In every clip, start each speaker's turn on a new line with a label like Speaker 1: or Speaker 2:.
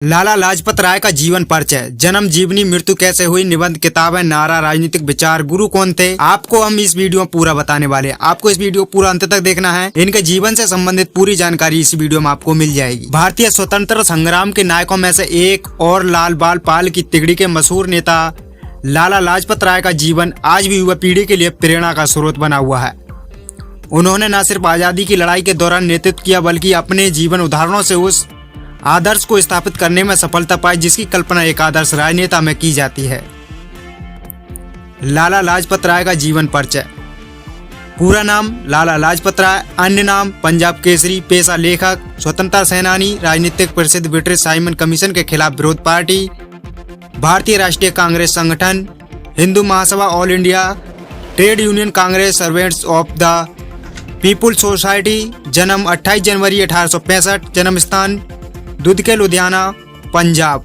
Speaker 1: लाला लाजपत राय का जीवन परिचय, जन्म, जीवनी, मृत्यु कैसे हुई, निबंध, किताबें, नारा, राजनीतिक विचार, गुरु कौन थे, आपको हम इस वीडियो में पूरा बताने वाले हैं। आपको इस वीडियो पूरा अंत तक देखना है। इनके जीवन से संबंधित पूरी जानकारी इस वीडियो में आपको मिल जाएगी। भारतीय स्वतंत्र संग्राम के नायकों में से एक और लाल बाल पाल की तिगड़ी के मशहूर नेता लाला लाजपत राय का जीवन आज भी युवा पीढ़ी के लिए प्रेरणा का स्रोत बना हुआ है। उन्होंने न सिर्फ आजादी की लड़ाई के दौरान नेतृत्व किया, बल्कि अपने जीवन उदाहरणों से उस आदर्श को स्थापित करने में सफलता पाई जिसकी कल्पना एक आदर्श राजनेता में की जाती है। लाला लाजपत राय का जीवन परिचय। पूरा नाम लाला लाजपत राय, अन्य नाम पंजाब केसरी, पेशा लेखक, स्वतंत्रता सेनानी, राजनीतिक प्रसिद्ध ब्रिटिश साइमन कमीशन के खिलाफ विरोध पार्टी, भारतीय राष्ट्रीय कांग्रेस संगठन, Hindu Mahasabha all India, trade union congress, servants of the people society. जन्म 28 जनवरी 1865, जन्म स्थान दूध के लुधियाना, पंजाब,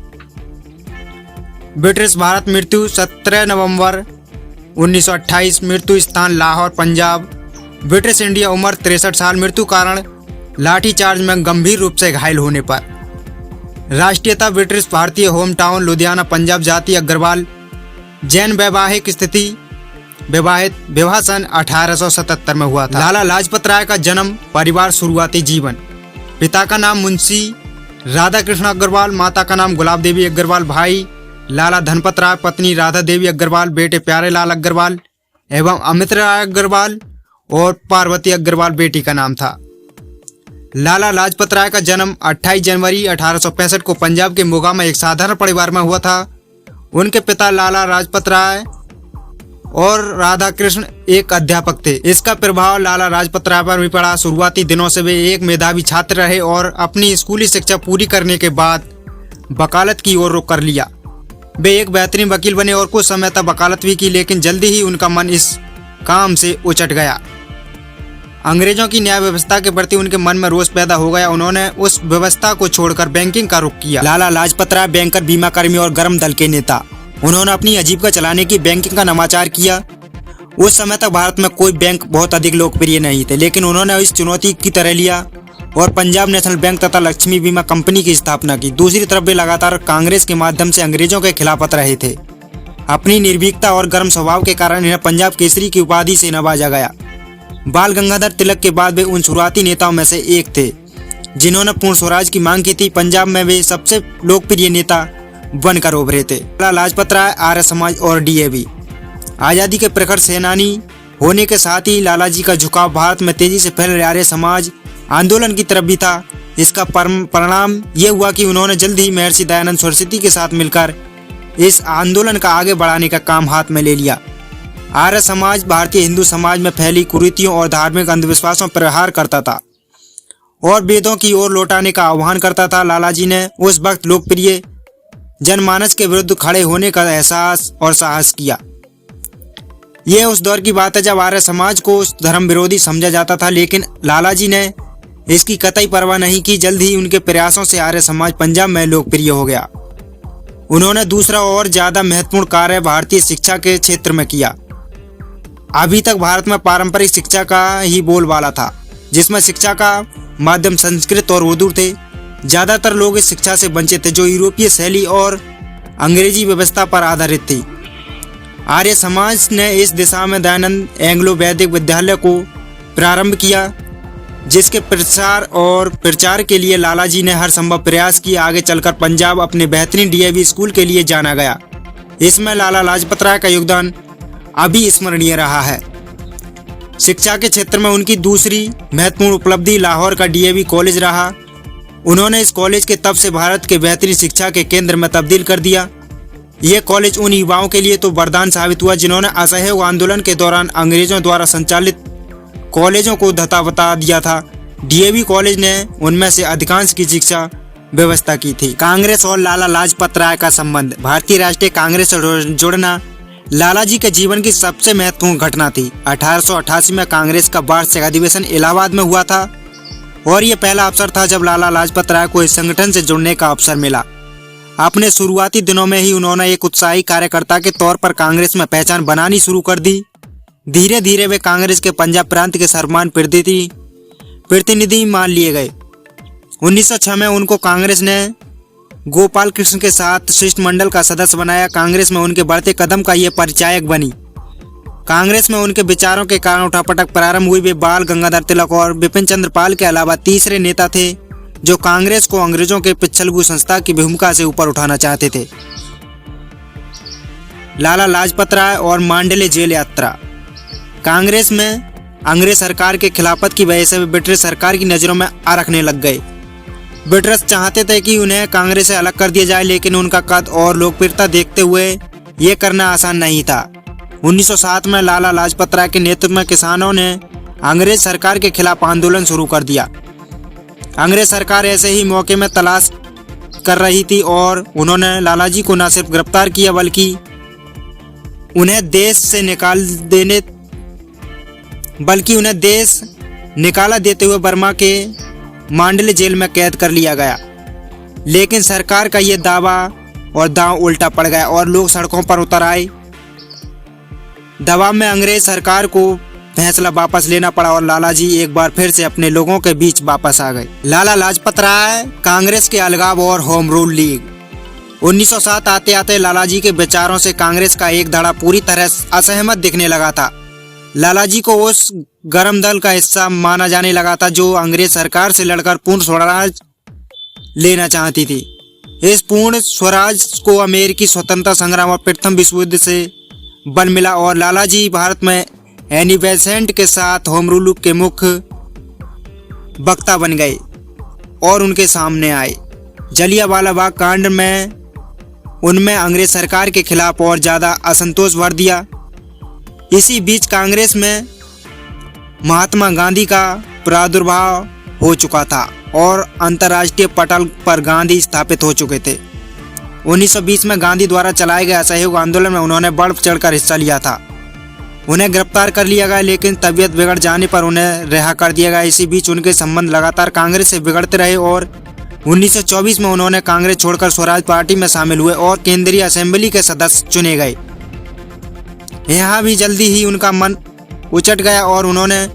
Speaker 1: ब्रिटिश भारत। मृत्यु 17 नवंबर 1928, मृत्यु स्थान लाहौर, पंजाब, ब्रिटिश इंडिया। उम्र 63 साल, मृत्यु कारण लाठीचार्ज में गंभीर रूप से घायल होने पर। राष्ट्रीयता ब्रिटिश, भारतीय, होम टाउन लुधियाना, पंजाब। जाति अग्रवाल, जैन। वैवाहिक स्थिति विवाहित, विवाह सन 1877 में हुआ था। लाला लाजपत राय का जन्म, परिवार, शुरुआती जीवन। पिता का नाम मुंशी राधा कृष्ण अग्रवाल, माता का नाम गुलाब देवी अग्रवाल, भाई लाला धनपत राय, पत्नी राधा देवी अग्रवाल, बेटे प्यारे लाल अग्रवाल एवं अमित राय अग्रवाल और पार्वती अग्रवाल बेटी का नाम था। लाला लाजपत राय का जन्म 28 जनवरी 1865 को पंजाब के मोगा में एक साधारण परिवार में हुआ था। उनके पिता लाला लाजपत राय और राधा कृष्ण एक अध्यापक थे। इसका प्रभाव लाला लाजपत राय पर भी पड़ा। शुरुआती दिनों से वे एक मेधावी छात्र रहे और अपनी स्कूली शिक्षा पूरी करने के बाद वकालत की ओर रुख कर लिया। वे एक बेहतरीन वकील बने और कुछ समय तक वकालत भी की, लेकिन जल्दी ही उनका मन इस काम से उचट गया। अंग्रेजों की न्याय व्यवस्था के प्रति उनके मन में रोष पैदा हो गया। उन्होंने उस व्यवस्था को छोड़कर बैंकिंग का रुख किया। लाला लाजपत राय बैंकर, बीमा कर्मी और गर्म दल के नेता। उन्होंने अपनी आजीविका चलाने की बैंकिंग का नवाचार किया। उस समय तक भारत में कोई बैंक बहुत अधिक लोकप्रिय नहीं थे, लेकिन उन्होंने इस चुनौती की तरह लिया और पंजाब नेशनल बैंक तथा लक्ष्मी बीमा कंपनी की स्थापना की। दूसरी तरफ वे लगातार कांग्रेस के माध्यम से अंग्रेजों के खिलाफत रहे थे। अपनी निर्भीकता और गर्म स्वभाव के कारण इन्हें पंजाब केसरी की उपाधि से नवाजा गया। बाल गंगाधर तिलक के बाद वे उन शुरुआती नेताओं में से एक थे जिन्होंने पूर्ण स्वराज की मांग की थी। पंजाब में वे सबसे लोकप्रिय नेता बनकर उभरे थे। लाला लाजपत राय आर्य समाज और डीएवी आजादी के प्रखर सेनानी होने के साथ ही लाला जी का झुकाव भारत में तेजी से फैल रहे आर्य समाज आंदोलन की तरफ भी था। इसका परिणाम यह हुआ कि उन्होंने जल्द ही महर्षि दयानंद सरस्वती के साथ मिलकर इस आंदोलन का आगे बढ़ाने का काम हाथ में ले लिया। आर्य समाज भारतीय हिंदू समाज में फैली कुरीतियों और धार्मिक अंधविश्वासों पर प्रहार करता था और वेदों की ओर लौटाने का आह्वान करता था। लाला जी ने उस वक्त लोकप्रिय जनमानस के विरुद्ध खड़े होने का एहसास और साहस किया। यह उस दौर की बात है जब आर्य समाज को धर्म विरोधी समझा जाता था, लेकिन लाला जी ने इसकी कतई परवाह नहीं की। जल्द ही उनके प्रयासों से आर्य समाज पंजाब में लोकप्रिय हो गया। उन्होंने दूसरा और ज्यादा महत्वपूर्ण कार्य भारतीय शिक्षा के क्षेत्र में किया। अभी तक भारत में पारंपरिक शिक्षा का ही बोलबाला था, जिसमें शिक्षा का माध्यम संस्कृत और उर्दू थे। ज्यादातर लोग इस शिक्षा से वंचित थे जो यूरोपीय शैली और अंग्रेजी व्यवस्था पर आधारित थी। आर्य समाज ने इस दिशा में दयानंद एंग्लो वैदिक विद्यालय को प्रारंभ किया, जिसके प्रचार के लिए लाला जी ने हर संभव प्रयास किया। आगे चलकर पंजाब अपने बेहतरीन डीएवी स्कूल के लिए जाना गया। इसमें लाला लाजपत राय का योगदान अभी स्मरणीय रहा है। शिक्षा के क्षेत्र में उनकी दूसरी महत्वपूर्ण उपलब्धि लाहौर का डीएवी कॉलेज रहा। उन्होंने इस कॉलेज के तब से भारत के बेहतरीन शिक्षा के केंद्र में तब्दील कर दिया। यह कॉलेज उन युवाओं के लिए तो वरदान साबित हुआ जिन्होंने असहयोग आंदोलन के दौरान अंग्रेजों द्वारा संचालित कॉलेजों को धता बता दिया था। डीएवी कॉलेज ने उनमें से अधिकांश की शिक्षा व्यवस्था की थी। कांग्रेस और लाला लाजपत राय का संबंध। भारतीय राष्ट्रीय कांग्रेस से जुड़ना लाला जी के जीवन की सबसे महत्वपूर्ण घटना थी। 1888 में कांग्रेस का वार्षिक अधिवेशन इलाहाबाद में हुआ था और यह पहला अवसर था जब लाला लाजपत राय को इस संगठन से जुड़ने का अवसर मिला। अपने शुरुआती दिनों में ही उन्होंने एक उत्साही कार्यकर्ता के तौर पर कांग्रेस में पहचान बनानी शुरू कर दी। धीरे धीरे वे कांग्रेस के पंजाब प्रांत के सर्वमान्य प्रतिनिधि मान लिए गए। 1906 में उनको कांग्रेस ने गोपाल कृष्ण के साथ शिष्टमंडल का सदस्य बनाया। कांग्रेस में उनके बढ़ते कदम का ये परिचायक बनी। कांग्रेस में उनके विचारों के कारण उठापटक प्रारंभ हुई। वे बाल गंगाधर तिलक और बिपिन चंद्र पाल के अलावा तीसरे नेता थे जो कांग्रेस को अंग्रेजों के पिछलगू संस्था की भूमिका से ऊपर उठाना चाहते थे। लाला लाजपत राय और मांडले जेल यात्रा। कांग्रेस में अंग्रेज सरकार के खिलाफत की वजह से वे ब्रिटिश सरकार की नज़रों में आ रखने लग गए। ब्रिटिश चाहते थे कि उन्हें कांग्रेस से अलग कर दिया जाए, लेकिन उनका कद और लोकप्रियता देखते हुए ये करना आसान नहीं था। 1907 में लाला लाजपत राय के नेतृत्व में किसानों ने अंग्रेज सरकार के खिलाफ आंदोलन शुरू कर दिया। अंग्रेज सरकार ऐसे ही मौके में तलाश कर रही थी और उन्होंने लालाजी को न सिर्फ गिरफ्तार किया बल्कि उन्हें देश निकाला देते हुए बर्मा के मांडले जेल में कैद कर लिया गया। लेकिन सरकार का ये दावा और दांव उल्टा पड़ गया और लोग सड़कों पर उतर आए। दबाव में अंग्रेज सरकार को फैसला वापस लेना पड़ा और लालाजी एक बार फिर से अपने लोगों के बीच वापस आ गए। लाला लाजपत राय, कांग्रेस के अलगाव और होम रूल लीग। 1907 आते आते लालाजी के विचारों से कांग्रेस का एक धड़ा पूरी तरह असहमत दिखने लगा था। लालाजी को उस गर्म दल का हिस्सा माना जाने लगा था जो अंग्रेज सरकार से लड़कर पूर्ण स्वराज लेना चाहती थी। इस पूर्ण स्वराज को अमेरिकी स्वतंत्रता संग्राम और प्रथम विश्व युद्ध से बल मिला और लालाजी भारत में एनी बेसेंट के साथ होम रूल के मुख्य वक्ता बन गए और उनके सामने आए। जलियांवाला बाग कांड में उनमें अंग्रेज सरकार के खिलाफ और ज़्यादा असंतोष भर दिया। इसी बीच कांग्रेस में महात्मा गांधी का प्रादुर्भाव हो चुका था और अंतर्राष्ट्रीय पटल पर गांधी स्थापित हो चुके थे। 1920 में गांधी द्वारा चलाए गए असहयोग आंदोलन में उन्होंने बढ़ चढ़कर हिस्सा लिया था। उन्हें गिरफ्तार कर लिया गया, लेकिन तबीयत बिगड़ जाने पर उन्हें रिहा कर दिया गया। इसी बीच उनके संबंध लगातार कांग्रेस से बिगड़ते रहे और 1924 में उन्होंने कांग्रेस छोड़कर स्वराज पार्टी में शामिल हुए और केंद्रीय असेंबली के सदस्य चुने गए। यहाँ भी जल्दी ही उनका मन उचट गया और उन्होंने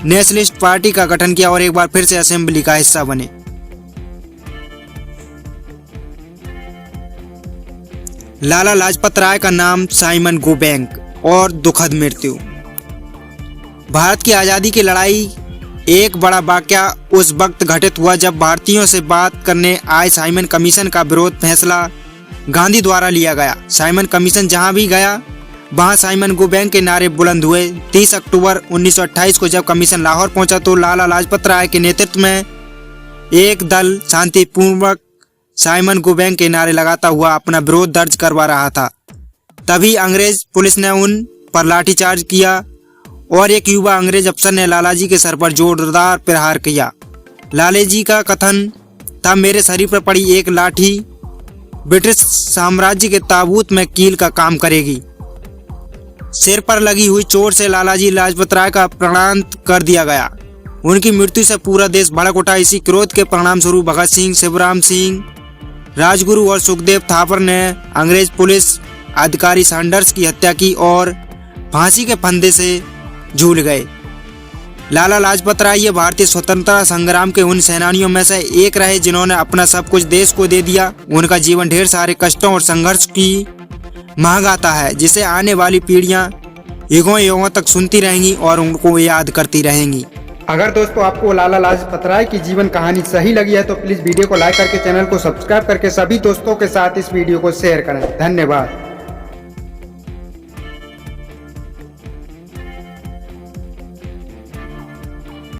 Speaker 1: नेशनलिस्ट पार्टी का गठन किया और एक बार फिर से असेंबली का हिस्सा बने। लाला लाजपत राय का नाम साइमन गो बैंक और दुखद मृत्यु। भारत की आज़ादी की लड़ाई एक बड़ा वाकया उस वक्त घटित हुआ जब भारतीयों से बात करने आए साइमन कमीशन का विरोध फैसला गांधी द्वारा लिया गया। साइमन कमीशन जहां भी गया वहां साइमन गो बैंक के नारे बुलंद हुए। 30 अक्टूबर 1928 को जब कमीशन लाहौर पहुंचा तो लाला लाजपत राय के नेतृत्व में एक दल शांतिपूर्वक साइमन गो बैंक के नारे लगाता हुआ अपना विरोध दर्ज करवा रहा था। तभी अंग्रेज पुलिस ने उन पर लाठीचार्ज किया और एक युवा अंग्रेज अफसर ने लालाजी के सर पर जोरदार प्रहार किया। लालाजी का कथन था, मेरे शरीर पर पड़ी एक लाठी ब्रिटिश साम्राज्य के ताबूत में कील का काम करेगी। सिर पर लगी हुई चोट से लालाजी लाजपत राय का प्राणांत कर दिया गया। उनकी मृत्यु से पूरा देश भड़क उठा। इसी क्रोध के परिणाम स्वरूप भगत सिंह, शिवराम सिंह, राजगुरु और सुखदेव थापर ने अंग्रेज पुलिस अधिकारी सैंडर्स की हत्या की और फांसी के फंदे से झूल गए। लाला लाजपत राय ये भारतीय स्वतंत्रता संग्राम के उन सेनानियों में से एक रहे जिन्होंने अपना सब कुछ देश को दे दिया। उनका जीवन ढेर सारे कष्टों और संघर्ष की महंगा आता है, जिसे आने वाली पीढ़ियां युगों युगों तक सुनती रहेंगी और उनको याद करती रहेंगी।
Speaker 2: अगर दोस्तों आपको लाला लाजपत राय की जीवन कहानी सही लगी है तो प्लीज़ वीडियो को लाइक करके चैनल को सब्सक्राइब करके सभी दोस्तों के साथ इस वीडियो को शेयर करें। धन्यवाद।